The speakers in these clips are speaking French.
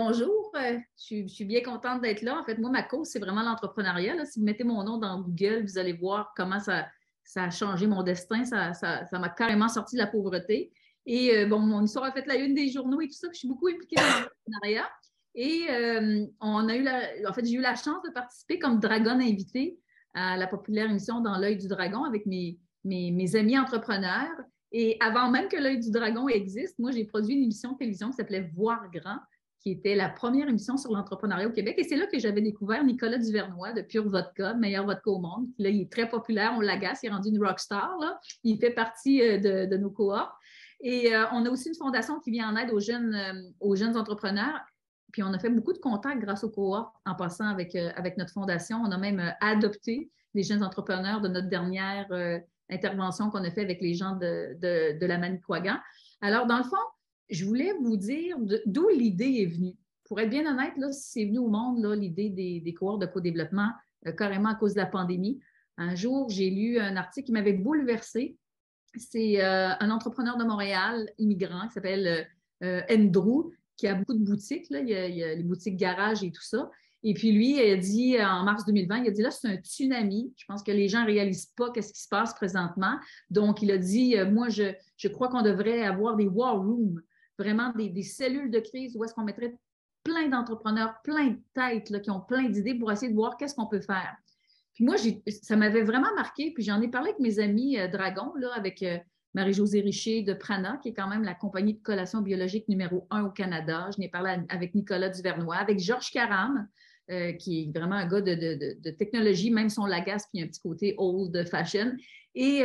Bonjour, je suis bien contente d'être là. En fait, moi, ma cause, c'est vraiment l'entrepreneuriat, là. Si vous mettez mon nom dans Google, vous allez voir comment ça a changé mon destin. Ça m'a carrément sorti de la pauvreté. Et bon, mon histoire a fait la une des journaux et tout ça. Puis je suis beaucoup impliquée dans l'entrepreneuriat. Et en fait, j'ai eu la chance de participer comme dragon invité à la populaire émission Dans l'œil du dragon avec mes amis entrepreneurs. Et avant même que l'œil du dragon existe, moi, j'ai produit une émission de télévision qui s'appelait Voir grand, qui était la première émission sur l'entrepreneuriat au Québec. Et c'est là que j'avais découvert Nicolas Duvernois de Pure Vodka, meilleur vodka au monde. Là, il est très populaire, on l'agace, il est rendu une rockstar. Là. Il fait partie de nos cohortes. Et on a aussi une fondation qui vient en aide aux jeunes entrepreneurs. Puis on a fait beaucoup de contacts grâce aux cohortes en passant avec notre fondation. On a même adopté les jeunes entrepreneurs de notre dernière intervention qu'on a fait avec les gens de la Manicouagan. Alors, dans le fond, je voulais vous dire d'où l'idée est venue. Pour être bien honnête, là, c'est venu au monde, l'idée des cohortes de co-développement, carrément à cause de la pandémie. Un jour, j'ai lu un article qui m'avait bouleversée. C'est un entrepreneur de Montréal, immigrant, qui s'appelle Andrew, qui a beaucoup de boutiques. Là. Il y a les boutiques garage et tout ça. Et puis lui, il a dit en mars 2020, il a dit là, c'est un tsunami. Je pense que les gens ne réalisent pas qu'est-ce qui se passe présentement. Donc, il a dit, moi, je crois qu'on devrait avoir des war rooms, vraiment des cellules de crise où est-ce qu'on mettrait plein d'entrepreneurs, plein de têtes là, qui ont plein d'idées pour essayer de voir qu'est-ce qu'on peut faire. Puis moi, ça m'avait vraiment marqué. Puis j'en ai parlé avec mes amis dragons, là, avec Marie-Josée Richer de Prana, qui est quand même la compagnie de collation biologique numéro 1 au Canada. Je n'ai parlé avec Nicolas Duvernois, avec Georges Caram, qui est vraiment un gars de technologie, même son lagace, puis un petit côté old fashion. Et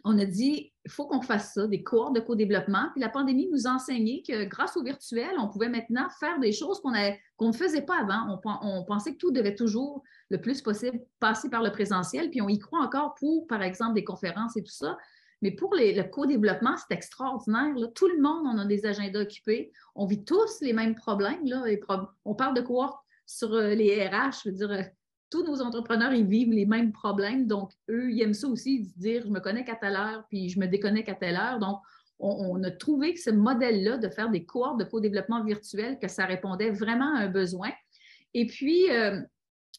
on a dit, il faut qu'on fasse ça, des cohortes de co-développement. Puis la pandémie nous a enseigné que grâce au virtuel, on pouvait maintenant faire des choses qu'on ne faisait pas avant. On pensait que tout devait toujours, le plus possible, passer par le présentiel. Puis on y croit encore pour, par exemple, des conférences et tout ça. Mais pour le co-développement, c'est extraordinaire. Là. Tout le monde, on a des agendas occupés. On vit tous les mêmes problèmes. Là. On parle de cohortes sur les RH. Je veux dire, tous nos entrepreneurs, ils vivent les mêmes problèmes. Donc, eux, ils aiment ça aussi, de dire, je me connecte à telle heure, puis je me déconnecte à telle heure. Donc, on a trouvé que ce modèle-là de faire des cohortes de co-développement virtuel, que ça répondait vraiment à un besoin. Et puis,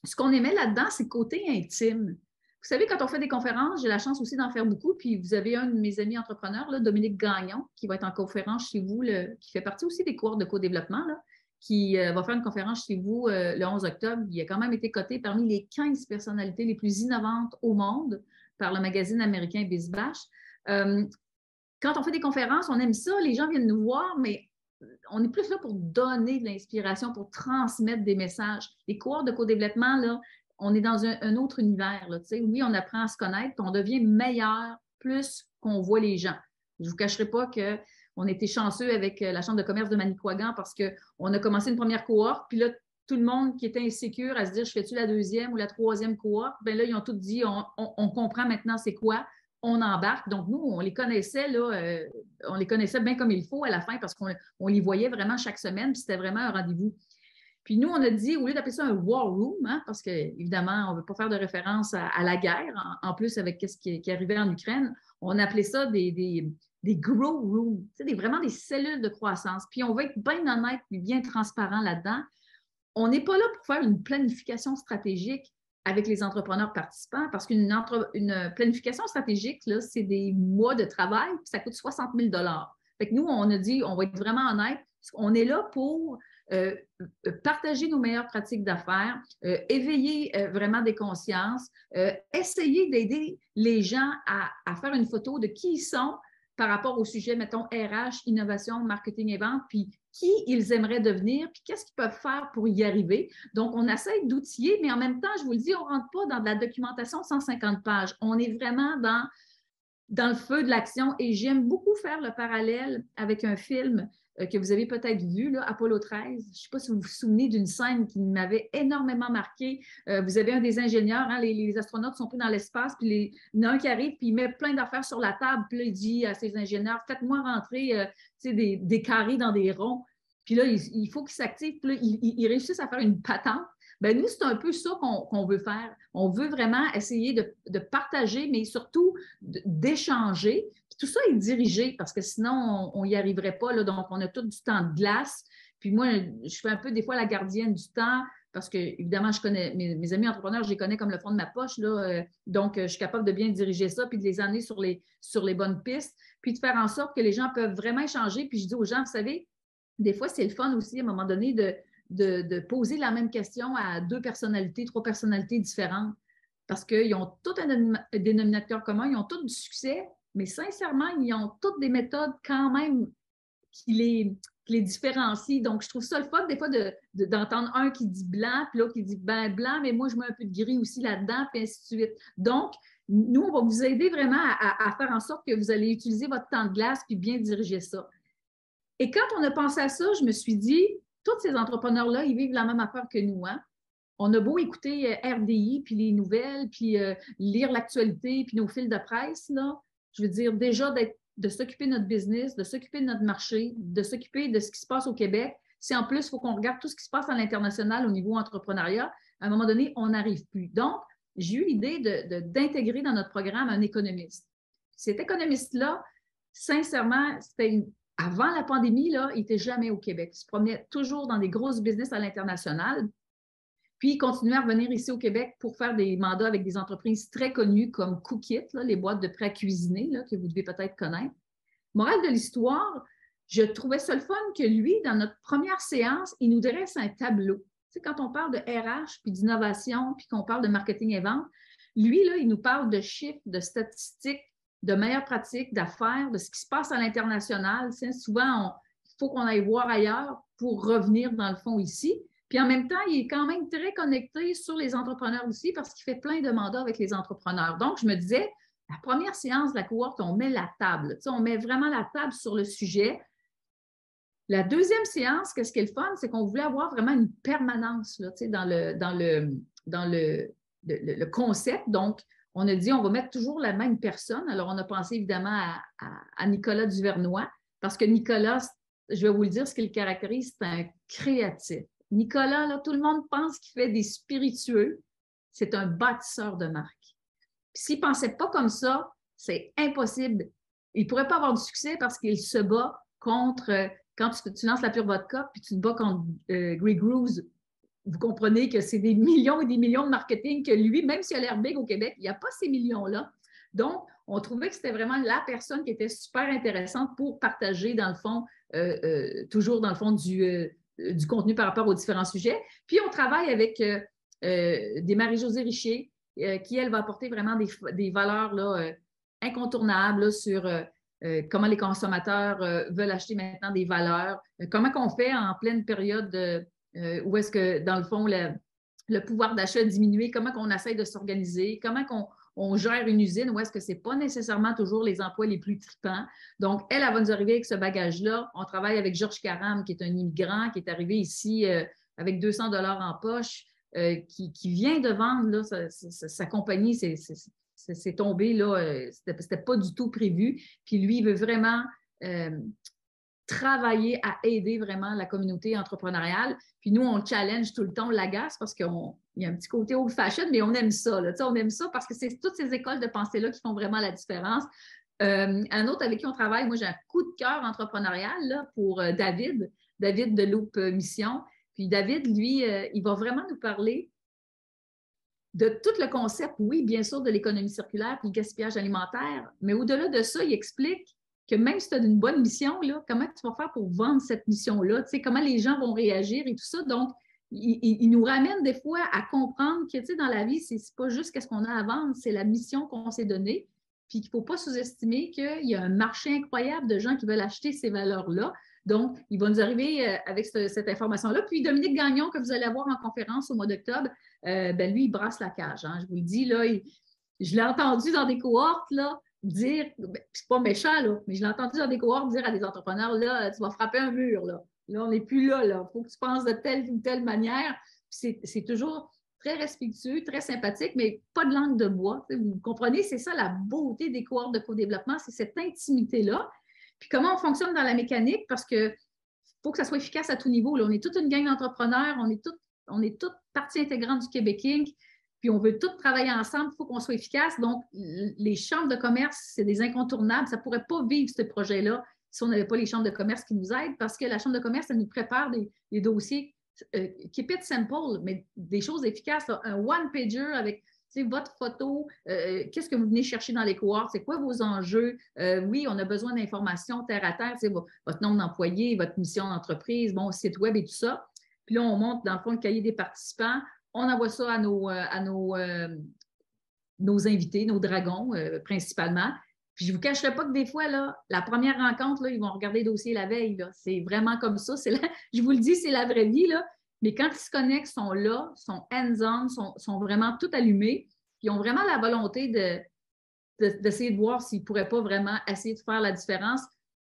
ce qu'on aimait là-dedans, c'est le côté intime. Vous savez, quand on fait des conférences, j'ai la chance aussi d'en faire beaucoup. Puis vous avez un de mes amis entrepreneurs, là, Dominique Gagnon, qui va être en conférence chez vous, qui fait partie aussi des cohortes de co-développement, là, qui va faire une conférence chez vous le 11 octobre. Il a quand même été coté parmi les 15 personnalités les plus innovantes au monde par le magazine américain BizBash. Quand on fait des conférences, on aime ça, les gens viennent nous voir, mais on est plus là pour donner de l'inspiration, pour transmettre des messages. Les cohortes de co-développement, là, on est dans un autre univers. Là, oui, on apprend à se connaître, on devient meilleur plus qu'on voit les gens. Je ne vous cacherai pas qu'on était chanceux avec la Chambre de commerce de Manicouagan parce qu'on a commencé une première cohorte, puis là, tout le monde qui était insécure à se dire, je fais-tu la deuxième ou la troisième cohorte? Bien là, ils ont tous dit, on comprend maintenant c'est quoi, on embarque. Donc, nous, on les connaissait, là, on les connaissait bien comme il faut à la fin parce qu'on les voyait vraiment chaque semaine, puis c'était vraiment un rendez-vous. Puis nous, on a dit, au lieu d'appeler ça un war room, hein, parce qu'évidemment, on ne veut pas faire de référence à la guerre, en plus avec ce qui arrivait en Ukraine, on appelait ça des grow rooms, vraiment des cellules de croissance. Puis on va être bien honnête et bien transparent là-dedans. On n'est pas là pour faire une planification stratégique avec les entrepreneurs participants, parce qu'une planification stratégique, là, c'est des mois de travail, puis ça coûte 60 000 $. Fait que nous, on a dit, on va être vraiment honnête, on est là pour partager nos meilleures pratiques d'affaires, éveiller vraiment des consciences, essayer d'aider les gens à faire une photo de qui ils sont par rapport au sujet, mettons, RH, innovation, marketing et vente, puis qui ils aimeraient devenir, puis qu'est-ce qu'ils peuvent faire pour y arriver. Donc, on essaie d'outiller, mais en même temps, je vous le dis, on ne rentre pas dans de la documentation de 150 pages. On est vraiment dans le feu de l'action et j'aime beaucoup faire le parallèle avec un film que vous avez peut-être vu, là, Apollo 13. Je ne sais pas si vous vous souvenez d'une scène qui m'avait énormément marqué. Vous avez un des ingénieurs, hein, les astronautes sont pris dans l'espace, puis il y en a un qui arrive, puis il met plein d'affaires sur la table, puis là, il dit à ses ingénieurs, faites-moi rentrer des carrés dans des ronds. Puis là, il faut qu'ils s'activent, puis là, ils réussissent à faire une patente. Ben nous, c'est un peu ça qu'on veut faire. On veut vraiment essayer de partager, mais surtout d'échanger. Puis tout ça est dirigé parce que sinon, on n'y arriverait pas. Là, donc, on a tout du temps de glace. Puis moi, je fais un peu des fois la gardienne du temps parce que, évidemment, je connais mes amis entrepreneurs, je les connais comme le fond de ma poche, là, donc je suis capable de bien diriger ça puis de les amener sur les bonnes pistes, puis de faire en sorte que les gens peuvent vraiment échanger. Puis je dis aux gens, vous savez, des fois, c'est le fun aussi, à un moment donné, de poser la même question à 2 personnalités, 3 personnalités différentes parce qu'ils ont tous un dénominateur commun, ils ont tous du succès, mais sincèrement, ils ont toutes des méthodes quand même qui les différencient. Donc, je trouve ça le fun des fois d'entendre un qui dit blanc, puis l'autre qui dit ben, blanc, mais moi, je mets un peu de gris aussi là-dedans, puis ainsi de suite. Donc, nous, on va vous aider vraiment à faire en sorte que vous allez utiliser votre temps de glace puis bien diriger ça. Et quand on a pensé à ça, je me suis dit, tous ces entrepreneurs-là, ils vivent la même affaire que nous, hein? On a beau écouter RDI, puis les nouvelles, puis lire l'actualité, puis nos fils de presse, là. Je veux dire, déjà de s'occuper de notre business, de s'occuper de notre marché, de s'occuper de ce qui se passe au Québec. Si en plus, il faut qu'on regarde tout ce qui se passe à l'international au niveau entrepreneuriat, à un moment donné, on n'arrive plus. Donc, j'ai eu l'idée d'intégrer dans notre programme un économiste. Cet économiste-là, sincèrement, avant la pandémie, là, il n'était jamais au Québec. Il se promenait toujours dans des grosses business à l'international. Puis, il continuait à revenir ici au Québec pour faire des mandats avec des entreprises très connues comme Cookit, là, les boîtes de prêts à cuisiner là, que vous devez peut-être connaître. Morale de l'histoire, je trouvais ça le fun que lui, dans notre première séance, il nous dresse un tableau. Tu sais, quand on parle de RH, puis d'innovation, puis qu'on parle de marketing et vente, lui, là, il nous parle de chiffres, de statistiques, de meilleures pratiques, d'affaires, de ce qui se passe à l'international. Tu sais, souvent, il faut qu'on aille voir ailleurs pour revenir, dans le fond, ici. Puis en même temps, il est quand même très connecté sur les entrepreneurs aussi parce qu'il fait plein de mandats avec les entrepreneurs. Donc, je me disais, la première séance de la cohorte, on met la table. Tu sais, on met vraiment la table sur le sujet. La deuxième séance, qu'est-ce qui est le fun, c'est qu'on voulait avoir vraiment une permanence là, tu sais, dans le concept. Donc, on a dit, on va mettre toujours la même personne. Alors, on a pensé évidemment à Nicolas Duvernois parce que Nicolas, je vais vous le dire, ce qui le caractérise, c'est un créatif. Nicolas, là, tout le monde pense qu'il fait des spiritueux. C'est un bâtisseur de marque. Puis s'il ne pensait pas comme ça, c'est impossible. Il ne pourrait pas avoir du succès parce qu'il se bat contre, quand tu lances la pure vodka, puis tu te bats contre Grey Goose, vous comprenez que c'est des millions et des millions de marketing que lui, même s'il a l'air big au Québec, il n'y a pas ces millions-là. Donc, on trouvait que c'était vraiment la personne qui était super intéressante pour partager, dans le fond, toujours dans le fond du contenu par rapport aux différents sujets. Puis, on travaille avec des Marie-Josée Richer, qui, elle, va apporter vraiment des valeurs là, incontournables là, sur comment les consommateurs veulent acheter maintenant des valeurs, comment qu'on fait en pleine période où est-ce que, dans le fond, le pouvoir d'achat a diminué, comment qu'on essaie de s'organiser, comment on gère une usine, où est-ce que ce n'est pas nécessairement toujours les emplois les plus tripants. Donc, elle va nous arriver avec ce bagage-là. On travaille avec Georges Caram, qui est un immigrant, qui est arrivé ici avec 200 $ en poche, qui vient de vendre là, sa compagnie. C'est tombé, là, c'était pas du tout prévu. Puis lui, il veut vraiment travailler à aider vraiment la communauté entrepreneuriale. Puis nous, on challenge tout le temps, on l'agace parce qu'il y a un petit côté old-fashioned, mais on aime ça. Là. On aime ça parce que c'est toutes ces écoles de pensée-là qui font vraiment la différence. Un autre avec qui on travaille, moi, j'ai un coup de cœur entrepreneurial là, pour David de Loop Mission. Puis David, lui, il va vraiment nous parler de tout le concept, oui, bien sûr, de l'économie circulaire puis le gaspillage alimentaire, mais au-delà de ça, il explique que même si tu as une bonne mission, là, comment tu vas faire pour vendre cette mission-là, tu sais, comment les gens vont réagir et tout ça. Donc, il nous ramène des fois à comprendre que, tu sais, dans la vie, c'est pas juste qu'est-ce qu'on a à vendre, c'est la mission qu'on s'est donnée, puis qu'il ne faut pas sous-estimer qu'il y a un marché incroyable de gens qui veulent acheter ces valeurs-là. Donc, il va nous arriver avec cette information-là. Puis, Dominique Gagnon, que vous allez avoir en conférence au mois d'octobre, ben lui, il brasse la cage. Hein. Je vous le dis, là, je l'ai entendu dans des cohortes, là, dire, c'est pas méchant, là, mais je l'ai entendu dans des cohortes dire à des entrepreneurs, là, tu vas frapper un mur, là. Là, on n'est plus là, là. Il faut que tu penses de telle ou telle manière. C'est toujours très respectueux, très sympathique, mais pas de langue de bois. Vous comprenez, c'est ça la beauté des cohortes de co-développement, c'est cette intimité-là. Puis comment on fonctionne dans la mécanique, parce qu'il faut que ça soit efficace à tout niveau. Là. On est toute une gang d'entrepreneurs, on est toute partie intégrante du Québec Inc., puis on veut tous travailler ensemble, il faut qu'on soit efficace. Donc, les chambres de commerce, c'est des incontournables. Ça ne pourrait pas vivre ce projet-là si on n'avait pas les chambres de commerce qui nous aident, parce que la chambre de commerce, elle nous prépare des dossiers keep it simple, mais des choses efficaces. Là. Un one-pager avec votre photo, qu'est-ce que vous venez chercher dans les cohortes, c'est quoi vos enjeux? Oui, on a besoin d'informations terre à terre, votre nombre d'employés, votre mission d'entreprise, bon, site web et tout ça. Puis là, on monte dans le fond le cahier des participants, on envoie ça à nos invités, nos dragons principalement. Puis je ne vous cacherai pas que des fois, là, la première rencontre, là, ils vont regarder le dossier la veille. C'est vraiment comme ça. Je vous le dis, c'est la vraie vie. Là. Mais quand ils se connectent, ils sont là, sont hands-on, sont vraiment tout allumés. Puis ils ont vraiment la volonté d'essayer de voir s'ils ne pourraient pas vraiment essayer de faire la différence.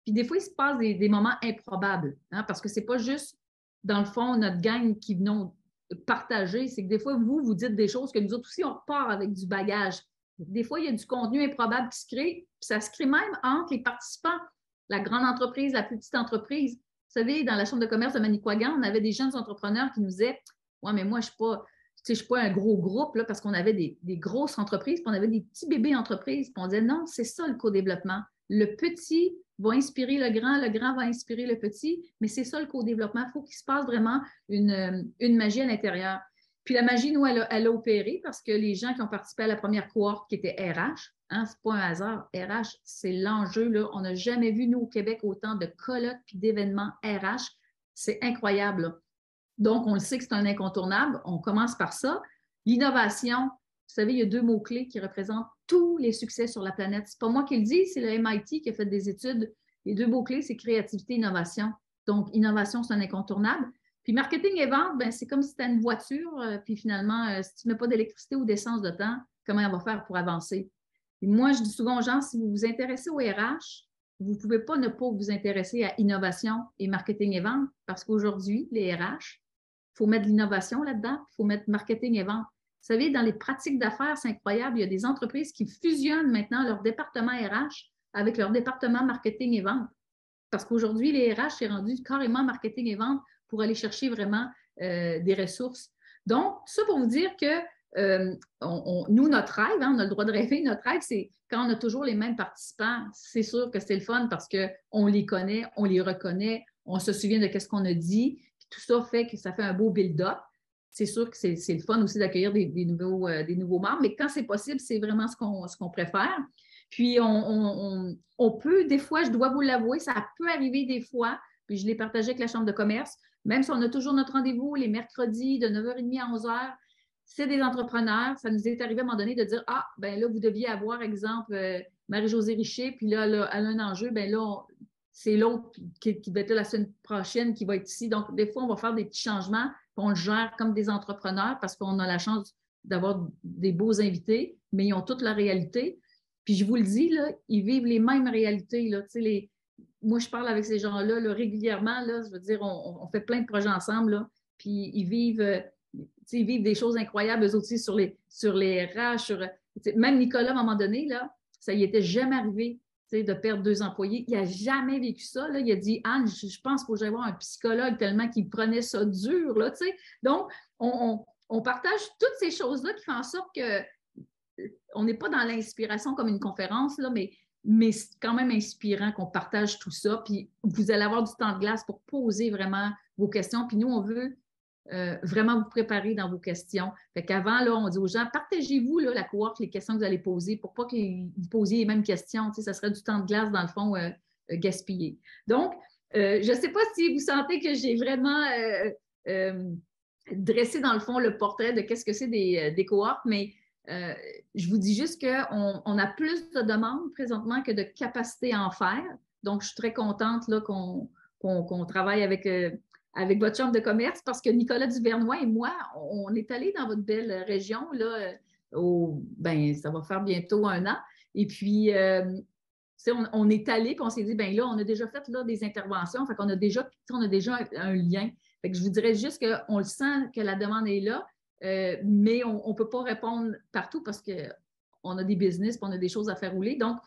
Puis des fois, il se passe des moments improbables. Hein, parce que ce n'est pas juste, dans le fond, notre gang qui venons partager. C'est que des fois, vous dites des choses que nous autres aussi, on repart avec du bagage. Des fois, il y a du contenu improbable qui se crée, puis ça se crée même entre les participants, la grande entreprise, la plus petite entreprise. Vous savez, dans la chambre de commerce de Manicouagan, on avait des jeunes entrepreneurs qui nous disaient « Ouais, mais moi, je ne suis pas un gros groupe, là, parce qu'on avait des grosses entreprises, puis on avait des petits bébés entreprises. » Puis on disait « Non, c'est ça le co-développement. Le petit va inspirer le grand va inspirer le petit, mais c'est ça le co-développement. Il faut qu'il se passe vraiment une magie à l'intérieur. » Puis la magie, nous, elle a opéré parce que les gens qui ont participé à la première cohorte, qui était RH, hein, c'est pas un hasard, RH, c'est l'enjeu. Là. On n'a jamais vu, nous, au Québec, autant de colloques et d'événements RH. C'est incroyable. Là. Donc, on le sait que c'est un incontournable. On commence par ça. L'innovation, vous savez, il y a 2 mots-clés qui représentent tous les succès sur la planète. C'est pas moi qui le dis, c'est le MIT qui a fait des études. Les 2 mots-clés, c'est créativité et innovation. Donc, innovation, c'est un incontournable. Puis marketing et vente, ben, c'est comme si tu as une voiture, puis finalement, si tu ne mets pas d'électricité ou d'essence dedans, comment elle va faire pour avancer? Et moi, je dis souvent aux gens, si vous vous intéressez au RH, vous ne pouvez pas ne pas vous intéresser à innovation et marketing et vente, parce qu'aujourd'hui, les RH, il faut mettre de l'innovation là-dedans, il faut mettre marketing et vente. Vous savez, dans les pratiques d'affaires, c'est incroyable, il y a des entreprises qui fusionnent maintenant leur département RH avec leur département marketing et vente. Parce qu'aujourd'hui, les RH, c'est rendu carrément marketing et vente pour aller chercher vraiment des ressources. Donc, ça pour vous dire que nous, notre rêve, hein, on a le droit de rêver, notre rêve, c'est quand on a toujours les mêmes participants, c'est sûr que c'est le fun parce qu'on les connaît, on les reconnaît, on se souvient de ce qu'on a dit, puis tout ça fait que ça fait un beau build-up. C'est sûr que c'est le fun aussi d'accueillir des nouveaux membres, mais quand c'est possible, c'est vraiment ce qu'on préfère. Puis, on peut, des fois, je dois vous l'avouer, ça peut arriver des fois, puis je l'ai partagé avec la Chambre de commerce, même si on a toujours notre rendez-vous les mercredis de 9h30 à 11h, c'est des entrepreneurs. Ça nous est arrivé à un moment donné de dire « Ah, ben là, vous deviez avoir, exemple, Marie-Josée Richer, puis là, elle a un enjeu, ben là, c'est l'autre qui va être là la semaine prochaine qui va être ici. » Donc, des fois, on va faire des petits changements, puis on le gère comme des entrepreneurs parce qu'on a la chance d'avoir des beaux invités, mais ils ont toute la réalité. Puis je vous le dis, là, ils vivent les mêmes réalités. Là. Moi, je parle avec ces gens-là là, régulièrement. Là, je veux dire, on fait plein de projets ensemble. Là, puis ils vivent des choses incroyables, eux aussi, sur les RH. Même Nicolas, à un moment donné, là, ça y était jamais arrivé de perdre 2 employés. Il n'a jamais vécu ça. Là. Il a dit, Anne, je pense qu'il faut que j'aille voir un psychologue tellement qu'il prenait ça dur. Là, donc, on partage toutes ces choses-là qui font en sorte que on n'est pas dans l'inspiration comme une conférence, là, mais c'est quand même inspirant qu'on partage tout ça. Puis vous allez avoir du temps de glace pour poser vraiment vos questions. Puis nous, on veut vraiment vous préparer dans vos questions. Fait qu'avant, là, on dit aux gens, partagez-vous là, la cohorte, les questions que vous allez poser pour pas que vous posiez les mêmes questions. Ça serait du temps de glace, dans le fond, gaspillé. Donc, je ne sais pas si vous sentez que j'ai vraiment dressé, dans le fond, le portrait de qu'est-ce que c'est des cohortes, mais je vous dis juste qu'on a plus de demandes présentement que de capacité à en faire. Donc, je suis très contente là, qu'on travaille avec votre chambre de commerce parce que Nicolas Duvernois et moi, on est allés dans votre belle région. Là, ça va faire bientôt 1 an. Et puis, on est allés et on s'est dit, bien là, on a déjà fait là, des interventions. Fait qu'on a déjà un lien. Fait que je vous dirais juste qu'on le sent que la demande est là. Mais on ne peut pas répondre partout parce qu'on a des business et on a des choses à faire rouler. Donc,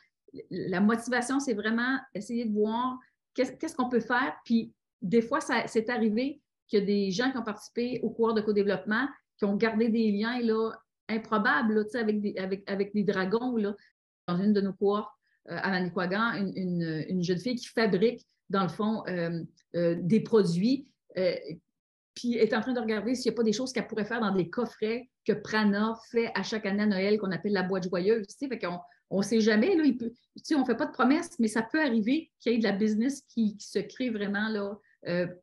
la motivation, c'est vraiment essayer de voir qu'est-ce qu'on peut faire. Puis, des fois, c'est arrivé qu'il y a des gens qui ont participé au cours de co-développement qui ont gardé des liens là, improbables là, avec des dragons là, dans une de nos cohortes. à Manicouagan, une jeune fille qui fabrique, dans le fond, des produits. Puis est en train de regarder s'il n'y a pas des choses qu'elle pourrait faire dans des coffrets que Prana fait à chaque année à Noël, qu'on appelle la boîte joyeuse. Fait qu'on ne sait jamais, là, on ne fait pas de promesses, mais ça peut arriver qu'il y ait de la business qui se crée vraiment là,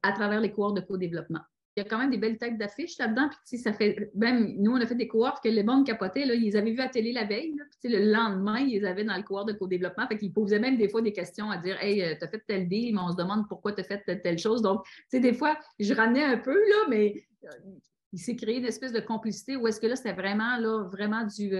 à travers les cohortes de co-développement. Il y a quand même des belles têtes d'affiches là-dedans. Puis, ça fait, même nous, on a fait des cohortes que les banques capotaient. Là, ils les avaient vus à la télé la veille. Là, puis, le lendemain, ils les avaient dans le cohorte de co-développement. Fait qu'ils posaient même des fois des questions à dire Hey, t'as fait tel deal, mais on se demande pourquoi t'as fait telle chose. Donc, des fois, je ramenais un peu, là, mais il s'est créé une espèce de complicité où est-ce que là, c'était vraiment, là, vraiment du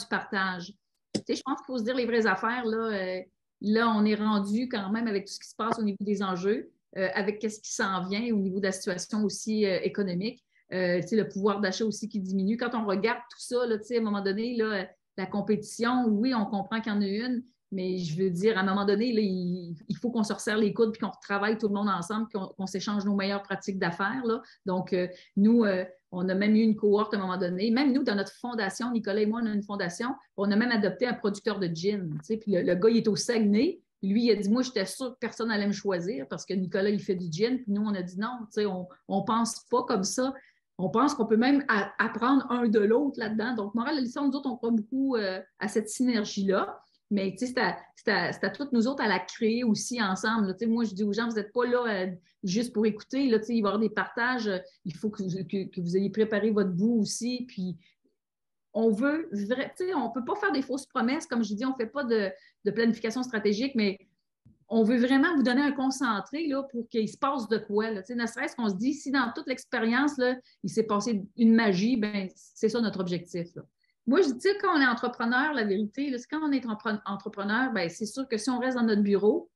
partage. Je pense qu'il faut se dire les vraies affaires. Là, on est rendu quand même avec tout ce qui se passe au niveau des enjeux. Avec ce qui s'en vient au niveau de la situation aussi économique. Le pouvoir d'achat aussi qui diminue. Quand on regarde tout ça, là, à un moment donné, là, la compétition, oui, on comprend qu'il y en a une, mais je veux dire, à un moment donné, là, il faut qu'on se resserre les coudes puis qu'on travaille tout le monde ensemble, qu'on s'échange nos meilleures pratiques d'affaires. Donc, nous, on a même eu une cohorte à un moment donné. Même nous, dans notre fondation, Nicolas et moi, on a une fondation, on a même adopté un producteur de gin. Puis le gars, il est au Saguenay. Lui, il a dit, moi, j'étais sûre que personne n'allait me choisir parce que Nicolas, il fait du gin. Puis nous, on a dit non, on ne pense pas comme ça. On pense qu'on peut même apprendre un de l'autre là-dedans. Donc, morale de l'histoire, nous autres, on croit beaucoup à cette synergie-là. Mais c'est à toutes nous autres à la créer aussi ensemble. Moi, je dis aux gens, vous n'êtes pas là juste pour écouter. Là, il va y avoir des partages. Il faut que vous ayez préparé votre bout aussi. Puis, on veut, on ne peut pas faire des fausses promesses. Comme je dis, on ne fait pas de planification stratégique, mais on veut vraiment vous donner un concentré là, pour qu'il se passe de quoi. Là. Ne serait-ce qu'on se dit, si dans toute l'expérience, là, il s'est passé une magie, ben, c'est ça notre objectif. Là. Moi, je dis, quand on est entrepreneur, la vérité, là, c'est quand on est entrepreneur, ben, c'est sûr que si on reste dans notre bureau,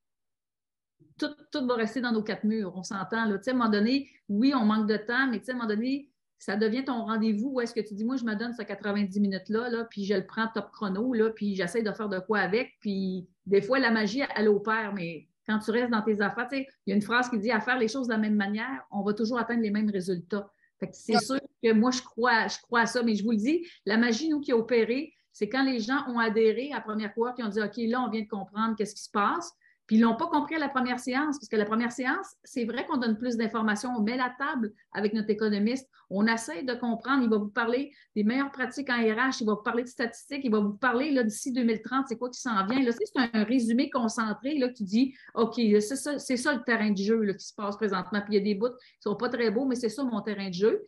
tout va rester dans nos quatre murs. On s'entend. Là. À un moment donné, oui, on manque de temps, mais à un moment donné, ça devient ton rendez-vous où est-ce que tu dis, moi, je me donne ces 90 minutes-là, là, puis je le prends top chrono, là, puis j'essaie de faire de quoi avec. Puis des fois, la magie, elle opère, mais quand tu restes dans tes affaires, il y a une phrase qui dit à faire les choses de la même manière, on va toujours atteindre les mêmes résultats. Fait que c'est sûr que moi, je crois à ça, mais je vous le dis, la magie, nous, qui a opéré, c'est quand les gens ont adhéré à la première fois, qui ont dit, OK, là, on vient de comprendre qu'est-ce qui se passe. Puis ils ne l'ont pas compris à la première séance, parce que la première séance, c'est vrai qu'on donne plus d'informations, on met la table avec notre économiste, on essaie de comprendre, il va vous parler des meilleures pratiques en RH, il va vous parler de statistiques, il va vous parler d'ici 2030, c'est quoi qui s'en vient. Là, c'est un résumé concentré là, qui dit, OK, c'est ça le terrain de jeu là, qui se passe présentement. Puis il y a des bouts qui ne sont pas très beaux, mais c'est ça mon terrain de jeu.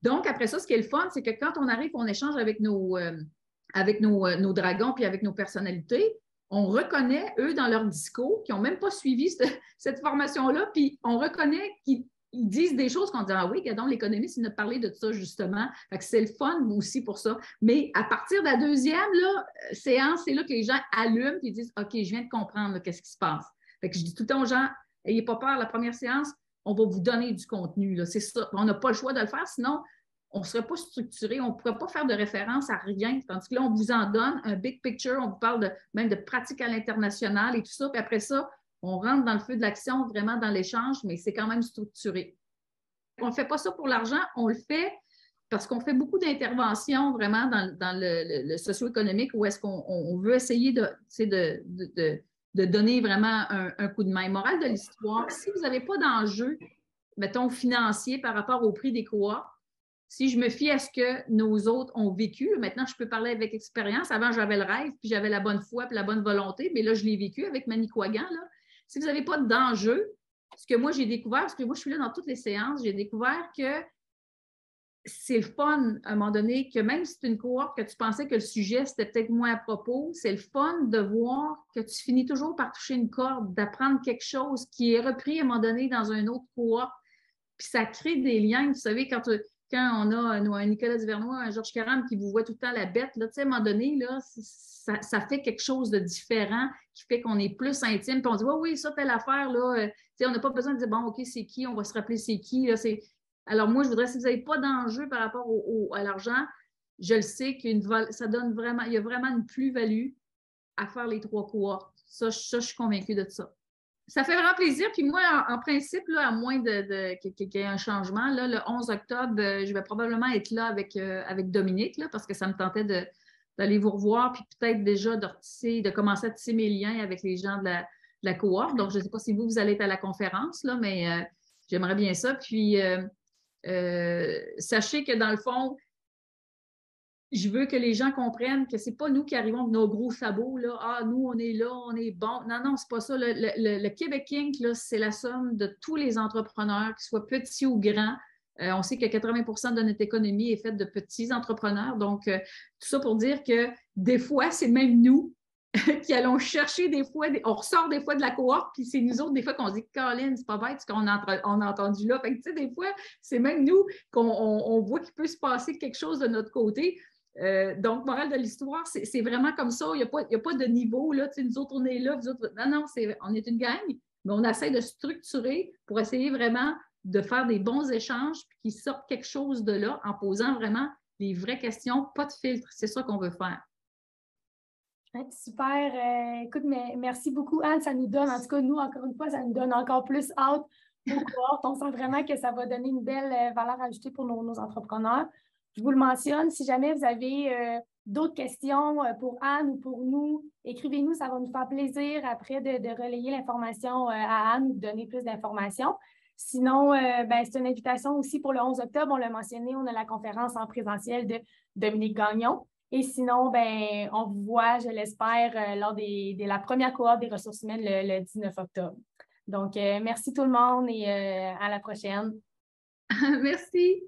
Donc, après ça, ce qui est le fun, c'est que quand on arrive, on échange avec nos dragons puis avec nos personnalités, on reconnaît, eux, dans leur discours, qui n'ont même pas suivi cette formation-là, puis on reconnaît qu'ils disent des choses qu'on dit, ah oui, donc l'économiste, il nous a parlé de ça, justement. Fait que c'est le fun aussi pour ça. Mais à partir de la deuxième séance, c'est là que les gens allument et disent, OK, je viens de comprendre qu'est-ce qui se passe. Fait que je dis tout le temps aux gens, n'ayez pas peur, la première séance, on va vous donner du contenu. C'est ça. On n'a pas le choix de le faire, sinon, on ne serait pas structuré, on ne pourrait pas faire de référence à rien. Tandis que là, on vous en donne un big picture, on vous parle même de pratiques à l'international et tout ça. Puis après ça, on rentre dans le feu de l'action, vraiment dans l'échange, mais c'est quand même structuré. On ne fait pas ça pour l'argent, on le fait parce qu'on fait beaucoup d'interventions vraiment dans le socio-économique où est-ce qu'on veut essayer de donner vraiment un coup de main. Morale de l'histoire, si vous n'avez pas d'enjeu, mettons, financier par rapport au prix des cohortes, si je me fie à ce que nos autres ont vécu, maintenant, je peux parler avec expérience. Avant, j'avais le rêve, puis j'avais la bonne foi, puis la bonne volonté, mais là, je l'ai vécu avec Manicouagan. Là. Si vous n'avez pas d'enjeu, ce que moi, j'ai découvert, parce que moi, je suis là dans toutes les séances, j'ai découvert que c'est le fun, à un moment donné, que même si c'est une cohorte que tu pensais que le sujet, c'était peut-être moins à propos, c'est le fun de voir que tu finis toujours par toucher une corde, d'apprendre quelque chose qui est repris à un moment donné dans un autre cohorte. Puis ça crée des liens. Vous savez, quand on a un Nicolas Duvernois, un Georges Caram qui vous voit tout le temps la bête, là, à un moment donné, là, ça fait quelque chose de différent qui fait qu'on est plus intime. Puis on dit, oui, ça, telle affaire, là, on n'a pas besoin de dire, bon, OK, c'est qui, on va se rappeler c'est qui. Là, alors moi, je voudrais, si vous n'avez pas d'enjeu par rapport à l'argent, je le sais ça donne vraiment, il y a vraiment une plus-value à faire les 3 cohortes. Ça, je suis convaincue de ça. Ça fait vraiment plaisir. Puis moi, en principe, là, à moins qu'il y ait un changement, là, le 11 octobre, je vais probablement être là avec Dominique, là, parce que ça me tentait d'aller vous revoir, puis peut-être déjà de commencer à tisser mes liens avec les gens de la cohorte. Donc, je ne sais pas si vous allez être à la conférence, là, mais j'aimerais bien ça. Puis, sachez que dans le fond, je veux que les gens comprennent que ce n'est pas nous qui arrivons avec nos gros sabots, là. Ah, nous, on est là, on est bon. Non, non, c'est pas ça. Le Québec Inc., là, c'est la somme de tous les entrepreneurs, qu'ils soient petits ou grands. On sait que 80% de notre économie est faite de petits entrepreneurs. Donc, tout ça pour dire que des fois, c'est même nous qui allons chercher des fois, on ressort des fois de la cohorte, puis c'est nous autres, des fois, qu'on dit, Colin, c'est pas bête ce qu'on a entendu là. Fait que, tu sais, des fois, c'est même nous qu'on voit qu'il peut se passer quelque chose de notre côté. Donc, morale de l'histoire, c'est vraiment comme ça. Il n'y a pas de niveau, là. Tu sais, nous autres, on est là, vous autres. Non, non, on est une gang, mais on essaie de structurer pour essayer vraiment de faire des bons échanges, puis qu'il sorte quelque chose de là en posant vraiment les vraies questions, pas de filtre. C'est ça qu'on veut faire. Super. Écoute, merci beaucoup, Anne. Ça nous donne, en tout cas, nous, encore une fois, ça nous donne encore plus hâte aux cohortes. On sent vraiment que ça va donner une belle valeur ajoutée pour nos entrepreneurs. Je vous le mentionne, si jamais vous avez d'autres questions pour Anne ou pour nous, écrivez-nous, ça va nous faire plaisir après de relayer l'information à Anne ou de donner plus d'informations. Sinon, c'est une invitation aussi pour le 11 octobre, on l'a mentionné, on a la conférence en présentiel de Dominique Gagnon. Et sinon, on vous voit, je l'espère, lors de la première cohorte des ressources humaines le 19 octobre. Donc, merci tout le monde et à la prochaine. Merci.